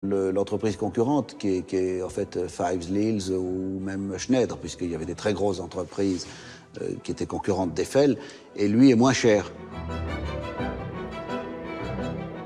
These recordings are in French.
L'entreprise concurrente, qui est en fait Fives Lills ou même Schneider, puisqu'il y avait des très grosses entreprises qui étaient concurrentes d'Eiffel, et lui est moins cher.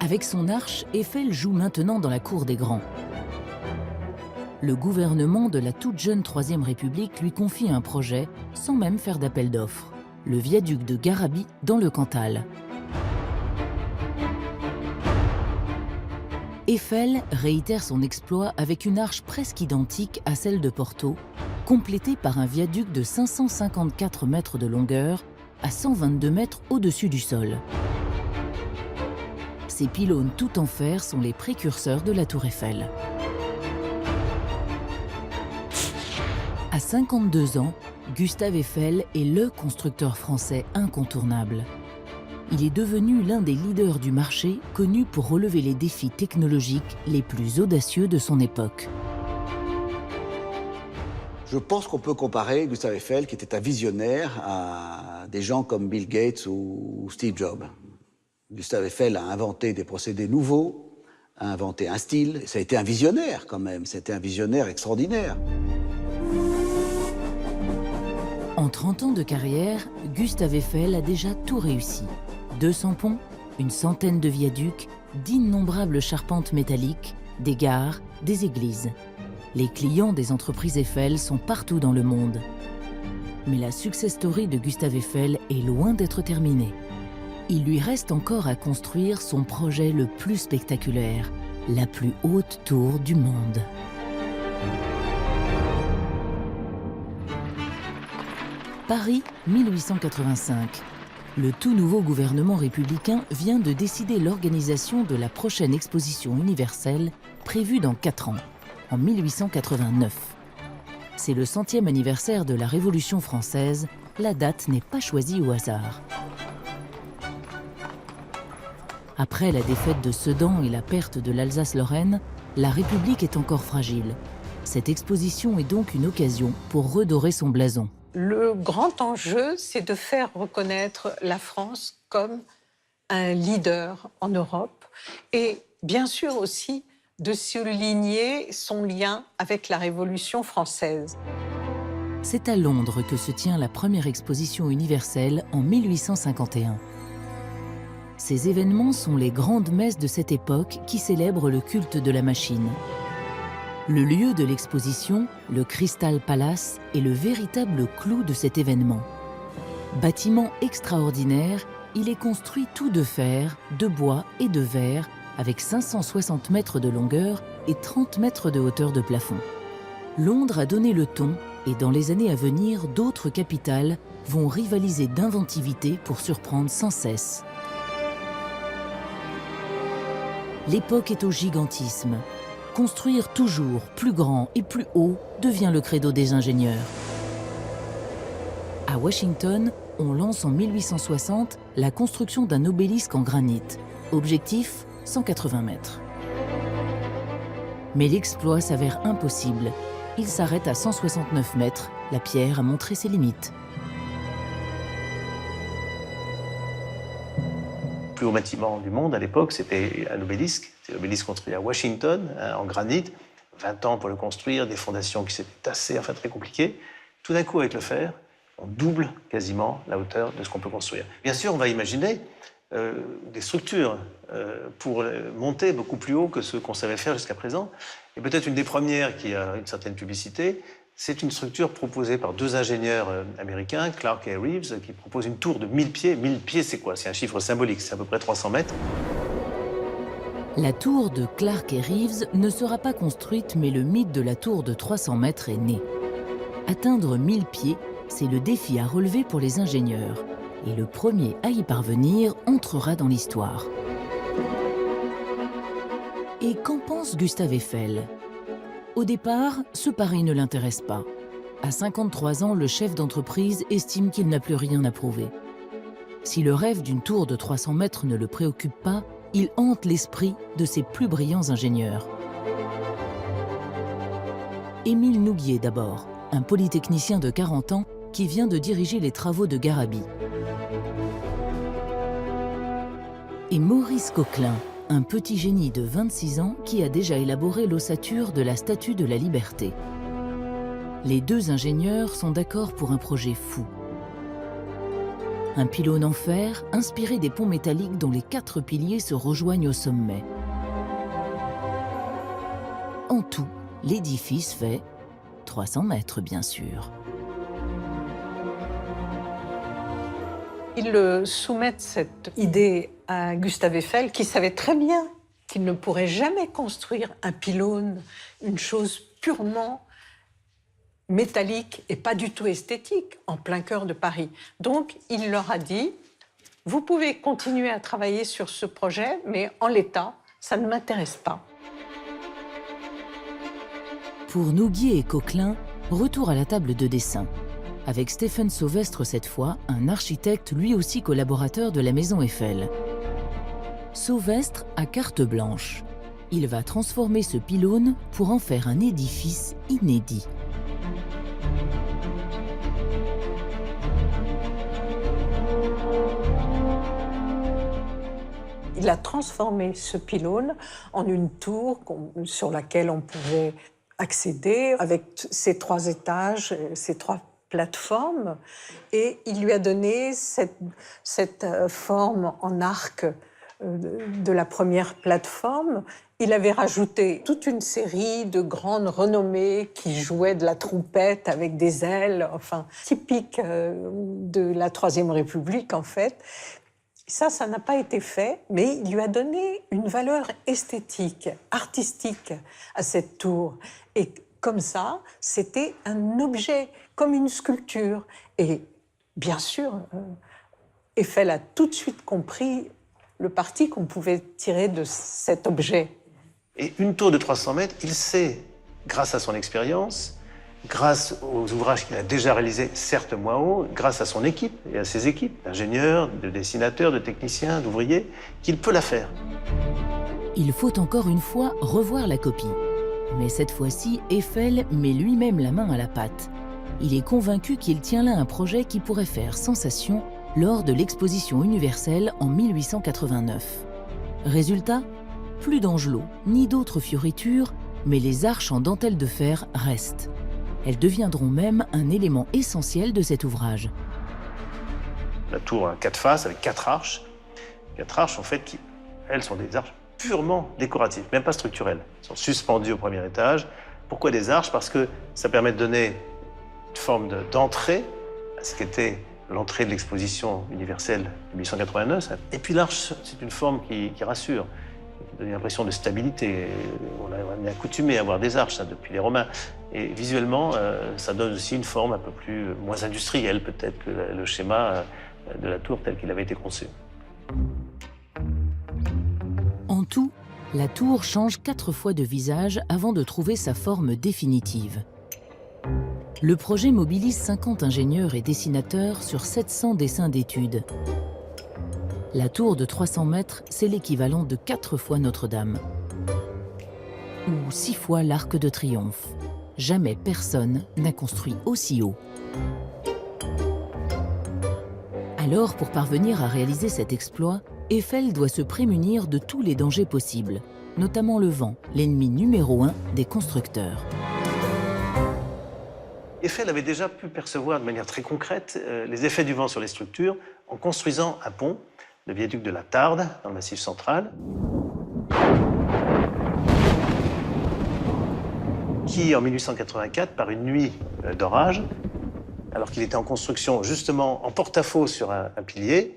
Avec son arche, Eiffel joue maintenant dans la cour des grands. Le gouvernement de la toute jeune Troisième République lui confie un projet sans même faire d'appel d'offres. Le viaduc de Garabi dans le Cantal. Eiffel réitère son exploit avec une arche presque identique à celle de Porto, complétée par un viaduc de 554 mètres de longueur à 122 mètres au-dessus du sol. Ces pylônes tout en fer sont les précurseurs de la Tour Eiffel. À 52 ans, Gustave Eiffel est le constructeur français incontournable. Il est devenu l'un des leaders du marché, connu pour relever les défis technologiques les plus audacieux de son époque. Je pense qu'on peut comparer Gustave Eiffel, qui était un visionnaire, à des gens comme Bill Gates ou Steve Jobs. Gustave Eiffel a inventé des procédés nouveaux, a inventé un style. Ça a été un visionnaire quand même, c'était un visionnaire extraordinaire. En 30 ans de carrière, Gustave Eiffel a déjà tout réussi. 200 ponts, une centaine de viaducs, d'innombrables charpentes métalliques, des gares, des églises. Les clients des entreprises Eiffel sont partout dans le monde. Mais la success story de Gustave Eiffel est loin d'être terminée. Il lui reste encore à construire son projet le plus spectaculaire, la plus haute tour du monde. Paris, 1885. Le tout nouveau gouvernement républicain vient de décider l'organisation de la prochaine exposition universelle prévue dans 4 ans, en 1889. C'est le 100e anniversaire de la Révolution française, la date n'est pas choisie au hasard. Après la défaite de Sedan et la perte de l'Alsace-Lorraine, la République est encore fragile. Cette exposition est donc une occasion pour redorer son blason. Le grand enjeu, c'est de faire reconnaître la France comme un leader en Europe et bien sûr aussi de souligner son lien avec la Révolution française. C'est à Londres que se tient la première exposition universelle en 1851. Ces événements sont les grandes messes de cette époque qui célèbrent le culte de la machine. Le lieu de l'exposition, le Crystal Palace, est le véritable clou de cet événement. Bâtiment extraordinaire, il est construit tout de fer, de bois et de verre, avec 560 mètres de longueur et 30 mètres de hauteur de plafond. Londres a donné le ton et dans les années à venir, d'autres capitales vont rivaliser d'inventivité pour surprendre sans cesse. L'époque est au gigantisme. Construire toujours plus grand et plus haut devient le credo des ingénieurs. À Washington, on lance en 1860 la construction d'un obélisque en granit. Objectif, 180 mètres. Mais l'exploit s'avère impossible. Il s'arrête à 169 mètres. La pierre a montré ses limites. Le plus haut bâtiment du monde à l'époque, c'était un obélisque. C'est l'obélisque construit à Washington, en granit. 20 ans pour le construire, des fondations qui s'étaient tassées, enfin très compliquées. Tout d'un coup, avec le fer, on double quasiment la hauteur de ce qu'on peut construire. Bien sûr, on va imaginer des structures pour monter beaucoup plus haut que ce qu'on savait faire jusqu'à présent. Et peut-être une des premières qui a une certaine publicité, c'est une structure proposée par 2 ingénieurs américains, Clark et Reeves, qui proposent une tour de 1000 pieds. 1000 pieds, c'est quoi? C'est un chiffre symbolique, c'est à peu près 300 mètres. La tour de Clark et Reeves ne sera pas construite, mais le mythe de la tour de 300 mètres est né. Atteindre 1000 pieds, c'est le défi à relever pour les ingénieurs. Et le premier à y parvenir entrera dans l'histoire. Et qu'en pense Gustave Eiffel? Au départ, ce pari ne l'intéresse pas. À 53 ans, le chef d'entreprise estime qu'il n'a plus rien à prouver. Si le rêve d'une tour de 300 mètres ne le préoccupe pas, il hante l'esprit de ses plus brillants ingénieurs. Émile Nouguier d'abord, un polytechnicien de 40 ans qui vient de diriger les travaux de Garabi. Et Maurice Coquelin, un petit génie de 26 ans qui a déjà élaboré l'ossature de la Statue de la Liberté. Les deux ingénieurs sont d'accord pour un projet fou. Un pylône en fer inspiré des ponts métalliques dont les 4 piliers se rejoignent au sommet. En tout, l'édifice fait 300 mètres, bien sûr. Ils soumettent cette idée à Gustave Eiffel, qui savait très bien qu'il ne pourrait jamais construire un pylône, une chose purement métallique et pas du tout esthétique, en plein cœur de Paris. Donc, il leur a dit, vous pouvez continuer à travailler sur ce projet, mais en l'état, ça ne m'intéresse pas. Pour Nouguier et Coquelin, retour à la table de dessin. Avec Stéphane Sauvestre cette fois, un architecte lui aussi collaborateur de la Maison Eiffel. Sauvestre a carte blanche. Il va transformer ce pylône pour en faire un édifice inédit. Il a transformé ce pylône en une tour sur laquelle on pouvait accéder avec ses 3 étages, ses 3 plateformes, et il lui a donné cette forme en arc de la première plateforme. Il avait rajouté toute une série de grandes renommées qui jouaient de la trompette avec des ailes, enfin, typique de la Troisième République, en fait. Ça n'a pas été fait, mais il lui a donné une valeur esthétique, artistique à cette tour. Et comme ça, c'était un objet, comme une sculpture. Et bien sûr, Eiffel a tout de suite compris le parti qu'on pouvait tirer de cet objet. Et une tour de 300 mètres, il sait, grâce à son expérience, grâce aux ouvrages qu'il a déjà réalisés, certes moins haut, grâce à son équipe et à ses équipes, d'ingénieurs, de dessinateurs, de techniciens, d'ouvriers, qu'il peut la faire. Il faut encore une fois revoir la copie. Mais cette fois-ci, Eiffel met lui-même la main à la pâte. Il est convaincu qu'il tient là un projet qui pourrait faire sensation lors de l'exposition universelle en 1889. Résultat, plus d'angelots ni d'autres fioritures, mais les arches en dentelle de fer restent. Elles deviendront même un élément essentiel de cet ouvrage. La tour a 4 faces avec 4 arches. 4 arches, en fait, qui, elles, sont des arches purement décoratives, même pas structurelles. Elles sont suspendues au premier étage. Pourquoi des arches? Parce que ça permet de donner une forme d'entrée à ce qu'était l'entrée de l'exposition universelle de 1889. Et puis l'arche, c'est une forme qui rassure, qui donne une impression de stabilité. On est accoutumé à voir des arches depuis les Romains. Et visuellement, ça donne aussi une forme un peu moins industrielle peut-être que le schéma de la tour tel qu'il avait été conçu. En tout, la tour change 4 fois de visage avant de trouver sa forme définitive. Le projet mobilise 50 ingénieurs et dessinateurs sur 700 dessins d'études. La tour de 300 mètres, c'est l'équivalent de 4 fois Notre-Dame. Ou 6 fois l'Arc de Triomphe. Jamais personne n'a construit aussi haut. Alors, pour parvenir à réaliser cet exploit, Eiffel doit se prémunir de tous les dangers possibles, notamment le vent, l'ennemi numéro 1 des constructeurs. Eiffel avait déjà pu percevoir de manière très concrète les effets du vent sur les structures en construisant un pont, le viaduc de la Tarde, dans le Massif central, qui, en 1884, par une nuit d'orage, alors qu'il était en construction justement en porte-à-faux sur un pilier,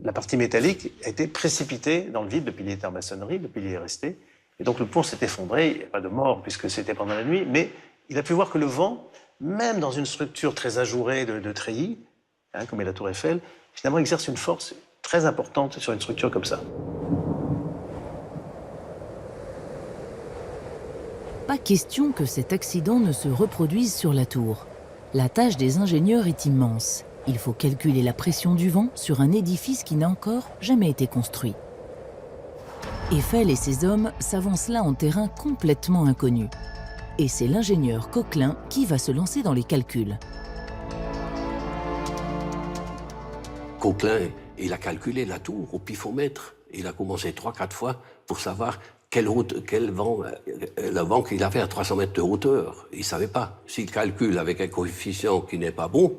la partie métallique a été précipitée dans le vide. Le pilier était en maçonnerie, le pilier est resté. Et donc le pont s'est effondré. Il n'y a pas de mort puisque c'était pendant la nuit, mais il a pu voir que le vent, même dans une structure très ajourée de treillis, comme est la tour Eiffel, finalement exerce une force très importante sur une structure comme ça. Pas question que cet accident ne se reproduise sur la tour. La tâche des ingénieurs est immense. Il faut calculer la pression du vent sur un édifice qui n'a encore jamais été construit. Eiffel et ses hommes s'avancent là en terrain complètement inconnu. Et c'est l'ingénieur Coquelin qui va se lancer dans les calculs. Coquelin, il a calculé la tour au pifomètre. Il a commencé 3-4 fois pour savoir quel vent, le vent qu'il avait à 300 mètres de hauteur. Il ne savait pas. S'il calcule avec un coefficient qui n'est pas bon,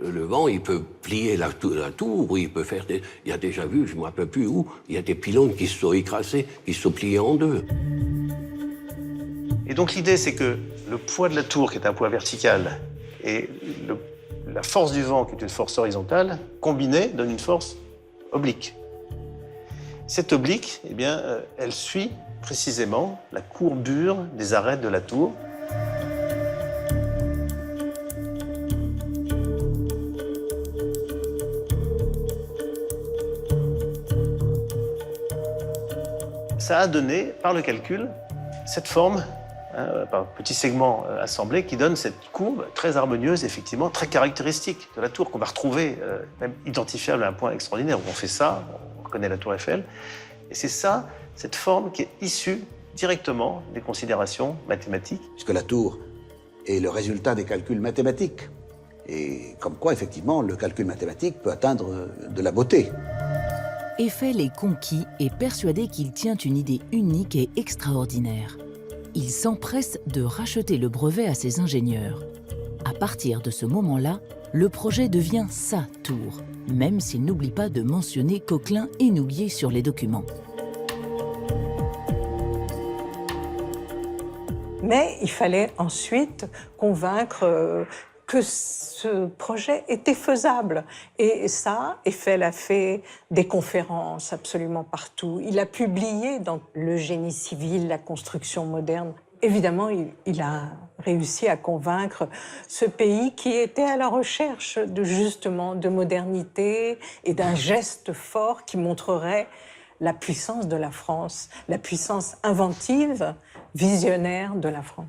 le vent, il peut plier la tour, ou il peut faire des... Il y a déjà vu, je ne me rappelle plus où, il y a des pylônes qui se sont écrasés, qui se sont pliés en deux. Et donc l'idée, c'est que le poids de la tour, qui est un poids vertical, et la force du vent, qui est une force horizontale, combinée donne une force oblique. Cette oblique, eh bien, elle suit précisément la courbure des arêtes de la tour. Ça a donné, par le calcul, cette forme, par petit segment assemblé, qui donne cette courbe très harmonieuse, effectivement, très caractéristique de la tour, qu'on va retrouver, même identifiable à un point extraordinaire. On fait ça, on reconnaît la tour Eiffel, et c'est ça, cette forme qui est issue directement des considérations mathématiques. Puisque la tour est le résultat des calculs mathématiques. Et comme quoi, effectivement, le calcul mathématique peut atteindre de la beauté. Eiffel est conquis et persuadé qu'il tient une idée unique et extraordinaire. Il s'empresse de racheter le brevet à ses ingénieurs. À partir de ce moment-là, le projet devient sa tour, même s'il n'oublie pas de mentionner Coquelin et Nouguier sur les documents. Mais il fallait ensuite convaincre que ce projet était faisable. Et ça, Eiffel a fait des conférences absolument partout. Il a publié dans le génie civil, la construction moderne. Évidemment, il a réussi à convaincre ce pays qui était à la recherche justement de modernité et d'un geste fort qui montrerait la puissance de la France, la puissance inventive, visionnaire de la France.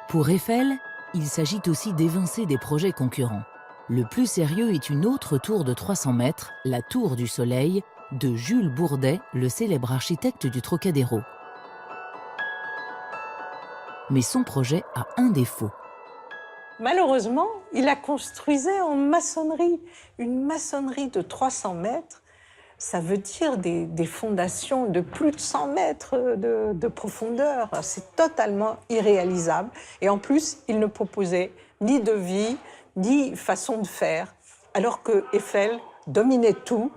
Pour Eiffel, il s'agit aussi d'évincer des projets concurrents. Le plus sérieux est une autre tour de 300 mètres, la Tour du Soleil, de Jules Bourdet, le célèbre architecte du Trocadéro. Mais son projet a un défaut. Malheureusement, il la construisait en maçonnerie. Une maçonnerie de 300 mètres, ça veut dire des fondations de plus de 100 mètres de profondeur. C'est totalement irréalisable. Et en plus, il ne proposait ni devis, ni façon de faire, alors que Eiffel dominait tout.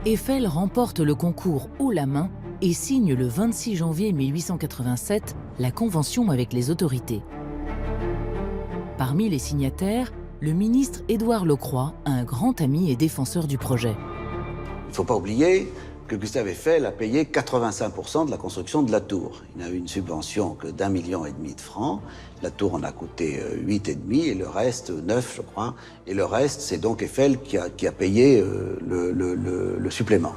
Eiffel remporte le concours haut la main et signe le 26 janvier 1887 la convention avec les autorités. Parmi les signataires, le ministre Édouard Lecroix, un grand ami et défenseur du projet. Il ne faut pas oublier que Gustave Eiffel a payé 85% de la construction de la tour. Il n'a eu une subvention que d'1,5 million de francs. La tour en a coûté 8,5 et le reste, 9 je crois. Et le reste, c'est donc Eiffel qui a payé le supplément.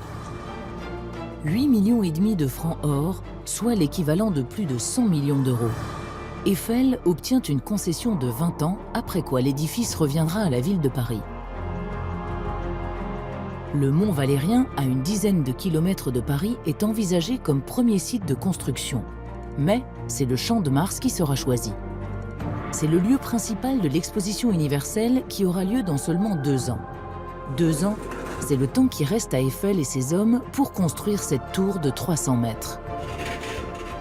8,5 millions de francs or, soit l'équivalent de plus de 100 millions d'euros. Eiffel obtient une concession de 20 ans, après quoi l'édifice reviendra à la ville de Paris. Le Mont Valérien, à une dizaine de kilomètres de Paris, est envisagé comme premier site de construction. Mais c'est le Champ de Mars qui sera choisi. C'est le lieu principal de l'exposition universelle qui aura lieu dans seulement 2 ans. 2 ans, c'est le temps qui reste à Eiffel et ses hommes pour construire cette tour de 300 mètres.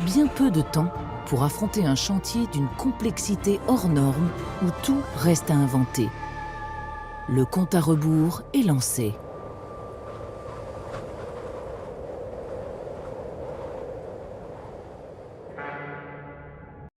Bien peu de temps pour affronter un chantier d'une complexité hors norme où tout reste à inventer. Le compte à rebours est lancé.